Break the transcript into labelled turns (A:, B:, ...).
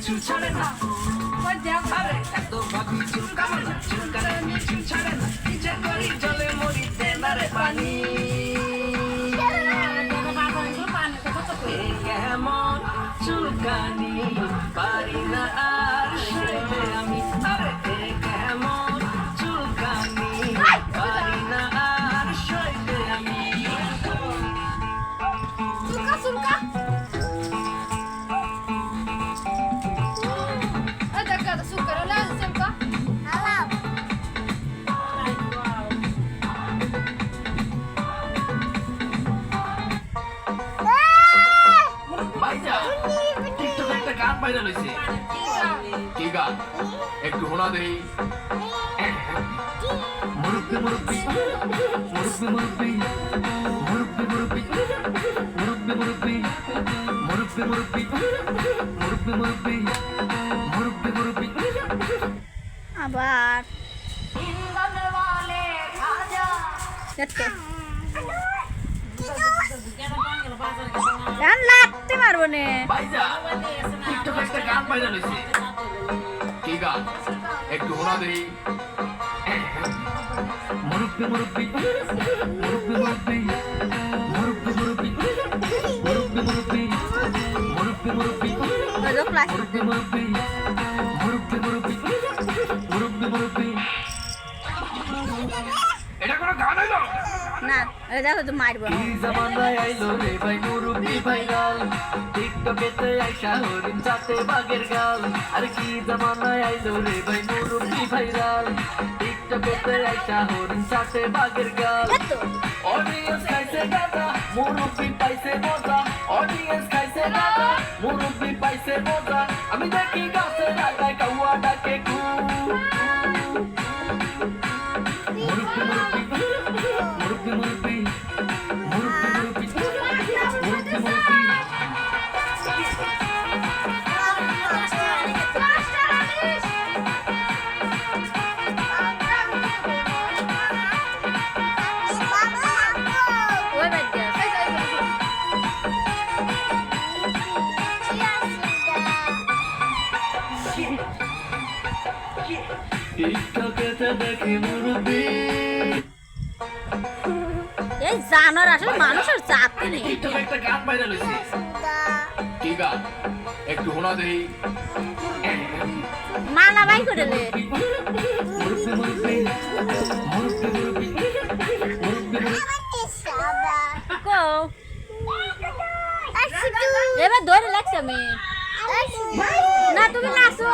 A: চুল ছাড়ে না আরে এত ভাবি চুল কামে না চুল কানে চুল ছাড়ে না নিচে করি জলে মরি দেনারে পানি কেমন চুলকানি পারি না আর সইতে আমি আরে কেমন চুলকানি পারি না আর সইতে আমি
B: চুলকা Azúcar, hola, Azúcar.
A: টিকটকে একটা গান ভাইরাল হইছে কি গান একটু শোনা দেই মুরব্বি মুরব্বি মুরব্বি মুরব্বি মুরব্বি মুরব্বি মুরব্বি মুরব্বি মুরব্বি মুরব্বি মুরব্বি মুরব্বি মুরব্বি মুরব্বি
B: আবার গান লাগতে পারবো না
A: টিকটকে একটা গান ভাইরাল হইছে কি গান একটু শোনা দেই মুরব্বি মুরব্বি মুরব্বি মুরব্বি মুরব্বি মুরব্বি মুরব্বি মুরব্বি মুরব্বি মুরব্বি মুরব্বি মুরব্বি মুরব্বি মুরব্বি মুরব্বি মুরব্বি এটা কোন গান হইলো
B: না এই দেখো তো মারবো
A: কি জামানায় আইলো রে ভাই মুরব্বি ভাইরাল টিকটকেতে আইসা হরিণ চাতে বাগের গাল আর কি জামানায় আইলো রে ভাই মুরব্বি ভাইরাল টিকটকেতে আইসা হরিণ চাতে বাগের গাল অডিয়েন্স খাইছে গাদা মুরব্বি পাইছে মজা অডিয়েন্স খাইছে গাদা মুরব্বি পাইছে মজা আমি দেখি গাছে ডাকায় কাউয়া ডাকে কু মুরব্বি মুরব্বি মুরব্বি মুরব্বি মুরব্বি মুরব্বি মুরব্বি মুরব্বি টিকটকেতে দেখি মুরব্বি
B: এই জানোয়ার আসলে মানুষের জাতি নেই
A: টিকটকে একটা গান ভাইরাল হইছে কি গান একটু শোনা দেই
B: মানা ভাই করে লে
A: মুরব্বি মুরব্বি মুরব্বি মুরব্বি মুরব্বি
B: কো এবার ধরে লাগছে আমি না তুমি নাচো